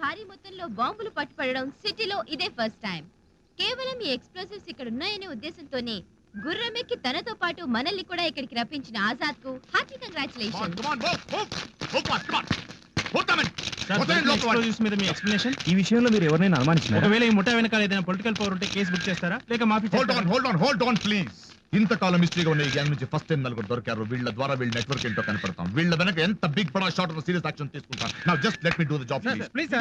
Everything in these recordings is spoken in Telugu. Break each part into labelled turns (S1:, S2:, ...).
S1: భారీ మొత్తంలో బాంబులు పట్టుపడడం సిటీలో ఇదే ఫస్ట్ టైం. కేవలం ఈ ఎక్స్ప్లోసివ్స్ ఇక్కడ ఉన్నాయనే ఉద్దేశంతోనే గుర్రమెక్కి తనతో పాటు మనల్ని కూడా ఇక్కడికి రప్పించిన ఆజాద్ కు హార్టీ కంగ్రాచులేషన్.
S2: ఈ విషయంలో మీరు ఎవరైనా అనుమానించారా?
S3: ఒకవేళ ఈ ముఠా వెనకాల ఏదైనా పొలిటికల్ పవర్ ఉంటే కేసు బుక్ చేస్తారా లేక మాఫీ?
S4: Hold on please. ఇంతకాలం మిస్టరీగా ఉన్న ఈ గ్యాంగ్ నుంచి ఫస్ట్ టైం నలుగురు దొరికారు. వీళ్ళ ద్వారా వీళ్ళ నెట్వర్క్ ఏంటో కనపడతాం. వీళ్ళ వెనక ఎంత బిగ్ బడా షాట్ సీరియస్ యాక్షన్ తీసుకుంటాం. Now just let me do the job please.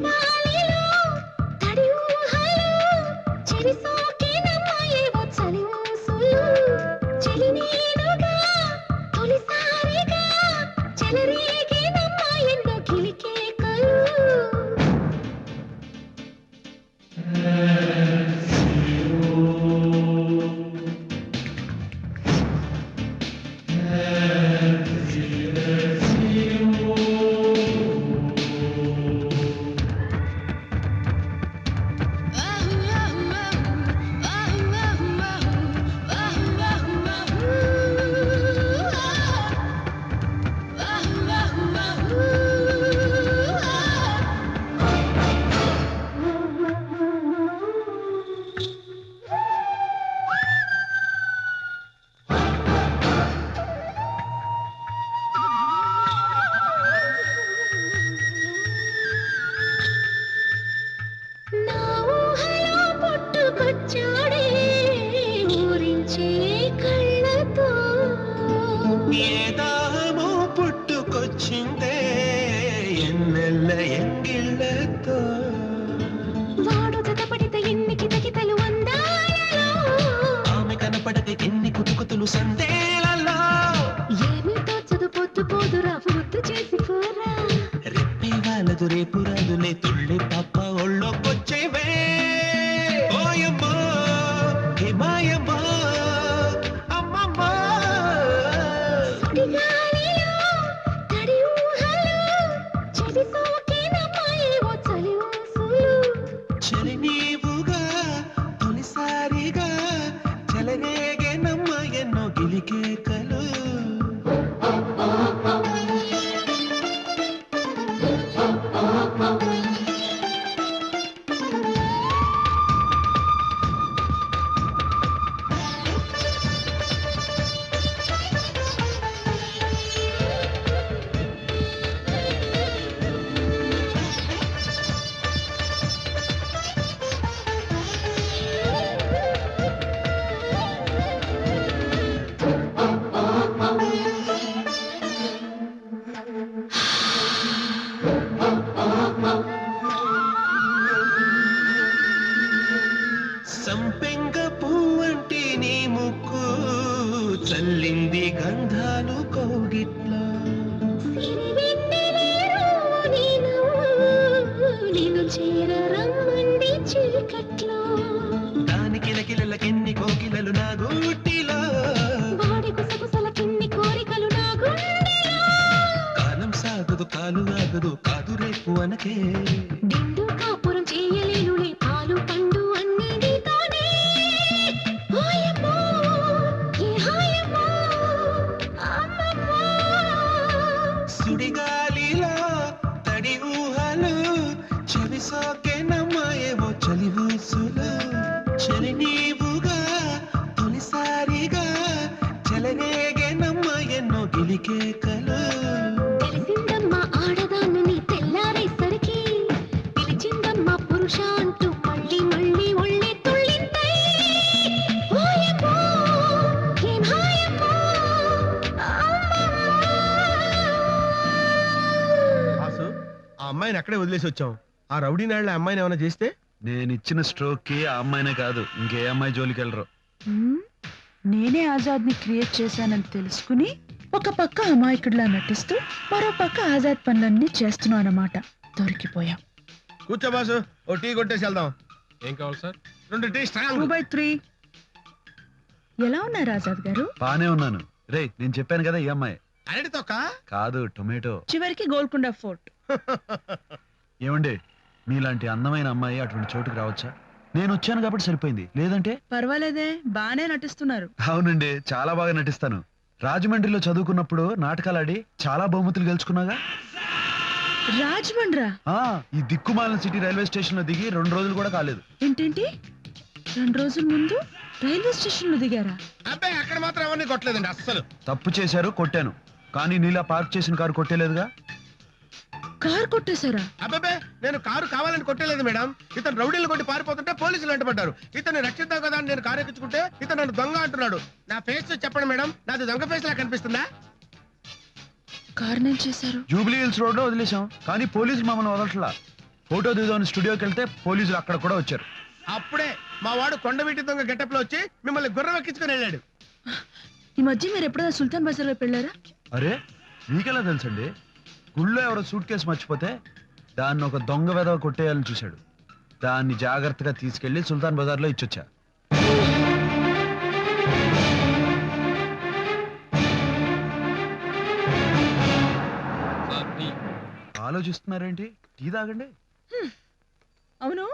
S1: Bye.
S5: ఏ దాహమో పుట్టుకొచ్చిందే ఎన్నెల్ల ఎంగిళ్ళతో
S6: వాడు జతపడితే ఎన్ని కితకితలు అందాలలో
S5: ఆమె కనపడక ఎన్ని కుతుకుతులు సందేళలో
S6: ఏమి తోచదు పొద్దు పోదురా ముద్దు చేసి పోరా
S5: రెప్పే వాళ్ళదు రేపు రాదులే తుళ్ళి పాప ఒళ్ళోకొచ్చేవే ఓయమ్మో హే మాయమ్మో అమ్మమ్మో
S6: సుడిగాలిలో తడి ఊహలో చెలి సోకేనమ్మాయేవో చలి ఊసులు
S5: చలి నీవుగా తొలిసారిగా చెలరేగేనమ్మ ఎన్నో గిలికేకలు సంపెంగ పువ్వంటి నీ ముక్కు చల్లింది గంధాలు కౌగిట్లో
S6: సిరివెన్నెలేరు నీ నవ్వు నిన్ను చేరరమ్మంది చీకట్లో
S5: దాని కిలకిలలకెన్ని కోకిలలు నా గూటిలో
S6: వాడి గుసగుసలకిన్ని కోరికలు నా గుండెలో
S5: కాలం సాగదు కాలు ఆగదు కాదు రేపు అనకే
S6: నిండు కాపురం చేయలేనులే పాలు పండు అన్ని నీతోనే హాయమ్మో ఏ హాయమ్మో అమ్మమ్మో
S5: సుడిగాలిలో తడి ఊహలు చెవి సోకేనమ్మాయేవో చలి ఊసులు చలి నీవుగా తొలిసారిగా చెలరేగేనమ్మ ఎన్నో గిలికేకలు
S6: తెలిసిందమ్మా ఆడదాన్ని నీ తెల్లారేసరికి పిలిచిందమ్మా పురుష అంటూ మళ్ళీ మళ్ళీ ఒళ్ళే తుళ్ళింతై హాయమ్మో ఏం హాయమ్మో
S7: వాసు ఆ అమ్మాయిని అక్కడే వదిలేసి వచ్చాం. ఆ రౌడీ నాయుడు ఆ అమ్మాయిని ఏమైనా చేస్తే
S2: నేను ఇచ్చిన స్ట్రోక్ కి ఆ అమ్మాయినే కాదు ఇంకే అమ్మాయి జోలికి వెళ్ళరు.
S8: నేనే ఆజాద్ ని క్రియేట్ చేశానని తెలుసుకుని ఒక పక్క అమాయకుడిలా నటిస్తూ మరో పక్క ఆజాద్ పనులన్నీ చేస్తున్నావు అన్నమాట. దొరికిపోయాం.
S7: కూర్చో బాసు, ఓ టీ కొట్టేసి వెళ్దాం.
S3: ఏం కావాలి సార్?
S7: 2 tea strong.
S8: 2/3. ఎలా ఉన్నారు ఆజాద్ గారు?
S2: బానే ఉన్నాను. రే నేను చెప్పాను కదా ఈ అమ్మాయి
S7: అరటి తొక్క.
S2: కాదు టొమాటో.
S8: చివరికి గోల్కొండ ఫోర్ట్.
S2: ఏమండి మీలాంటి అందమైన అమ్మాయి అటువంటి చోటుకు రావచ్చా? నేను వచ్చాను కాబట్టి సరిపోయింది, లేదంటే
S8: పర్వాలేదే, బానే నటిస్తున్నారు.
S2: అవునండి చాలా బాగా నటిస్తాను. రాజమండ్రిలో చదువుకున్నప్పుడు నాటకాలు ఆడి చాలా బహుమతులు గెలుచుకున్నాగా.
S8: రాజమండ్రా?
S2: ఈ దిక్కుమాలిన సిటీ రైల్వే స్టేషన్ లో దిగి 2 రోజులు కూడా కాలేదు.
S8: ఏంటేంటి 2 రోజుల ముందు రైల్వే స్టేషన్ లో దిగారా?
S7: అబ్బాయి అక్కడ మాత్రం ఎవరిని కొట్టలేదండి అస్సలు.
S2: తప్పు చేశారు, కొట్టాను. కానీ నీలా పార్క్ చేసిన కారు కొట్టేలేదుగా.
S8: కార్ కొట్టేశారా?
S7: అబ్బాయి నేను కారు కావాలని కొట్టలేదు మేడం. ఇతను రౌడీలు కొట్టి పారిపోతుంటే పోలీసులు వెంటబడ్డారు. ఇతను రక్షిద్దాం కదా అని నేను కారు ఎక్కించుకుంటే ఇతను నన్ను దొంగ అంటున్నాడు. నా ఫేస్ చెప్పండి మేడం, నాది దొంగ ఫేస్ లా కనిపిస్తుందా?
S8: కార్ నేను చేశారు.
S2: జూబ్లీ హిల్స్ రోడ్ లో వదిలేశాం, కానీ పోలీసులు మమ్మల్ని వదలట్లా. ఫోటో దిగుదామని స్టూడియోకి వెళ్తే పోలీసులు అక్కడ కూడా వచ్చారు.
S7: అప్పుడే మా వాడు కొండవీటి దొంగ గెటప్ లో వచ్చి మిమ్మల్ని గుర్రం ఎక్కించుకుని వెళ్ళాడు.
S8: ఈ మధ్య మీరు ఎప్పుడైనా సుల్తాన్ బజార్ వైపు వెళ్ళారా?
S2: అరే మీకెలా తెలుసండి? గుళ్ళో ఎవరో సూట్ కేసు మర్చిపోతే దాన్ని ఒక దొంగ వెధవ కొట్టేయాలని చూశాడు. దాన్ని జాగ్రత్తగా తీసుకెళ్లి సుల్తాన్ బజార్ లో ఇచ్చొచ్చా. ఆలోచిస్తున్నారేంటి? టీ తాగండి.
S8: అవును,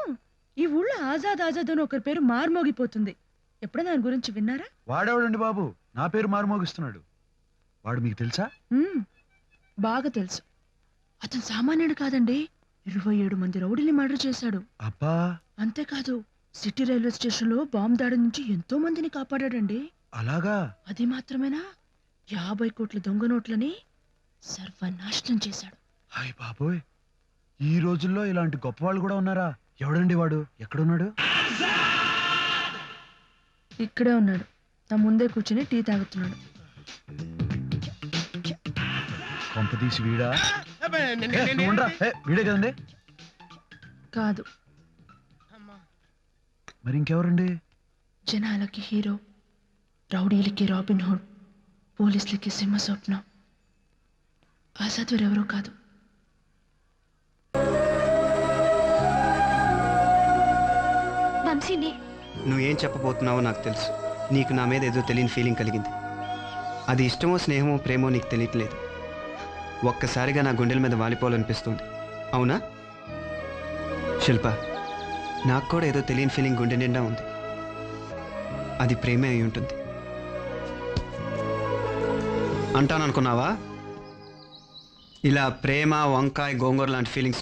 S8: ఈ ఊళ్ళో ఆజాద్ ఆజాద్ అని ఒకరి పేరు మార్మోగిపోతుంది. ఎప్పుడైనా దాని గురించి విన్నారా?
S2: వాడేవాడండి బాబు, నా పేరు మారుమోగిస్తున్నాడు. వాడు మీకు తెలుసా?
S8: బాగా తెలుసు. అతను సామాన్యుడు కాదండి. 27 మంది రౌడీని మర్డర్ చేశాడు.
S2: అబ్బా.
S8: అంతేకాదు సిటీ రైల్వే స్టేషన్ లో బాంబు దాడి నుంచి ఎంతో మందిని కాపాడాడండి.
S2: అలాగా?
S8: అది మాత్రమేనా, 50 కోట్ల దొంగ నోట్లని సర్వనాశనం చేశాడు.
S2: హాయ్ బాబోయ్, ఈ రోజుల్లో ఇలాంటి గొప్ప వాళ్ళు కూడా ఉన్నారా? ఎవడండి వాడు? ఎక్కడున్నాడు?
S8: ఇక్కడే ఉన్నాడు, నా ముందే కూర్చుని టీ తాగుతున్నాడు.
S2: కొంప తీసి వీడా
S7: అబ్బే,
S2: నువ్వు ఉండరా? వీడే కదండి.
S8: కాదు,
S7: అమ్మా.
S2: మరి ఇంకెవరండి?
S8: జనాలకి హీరో, రౌడీలకి రాబిన్ హుడ్, పోలీసులకి సింహ స్వప్నం. ఆజాద్ వేరెవరో కాదు.
S6: వంశీని
S9: నువ్వేం చెప్పబోతున్నావో నాకు తెలుసు. నీకు నా మీద ఏదో తెలియని ఫీలింగ్ కలిగింది. అది ఇష్టమో స్నేహమో ప్రేమో నీకు తెలియట్లేదు. ఒక్కసారిగా నా గుండెల మీద వాలిపోవాలనిపిస్తుంది. అవునా శిల్ప? నాకు కూడా ఏదో తెలియని ఫీలింగ్ గుండె నిండా ఉంది. అది ప్రేమే అయి ఉంటుంది అంటాననుకున్నావా? ఇలా ప్రేమ, వంకాయ, గోంగూర లాంటి ఫీలింగ్స్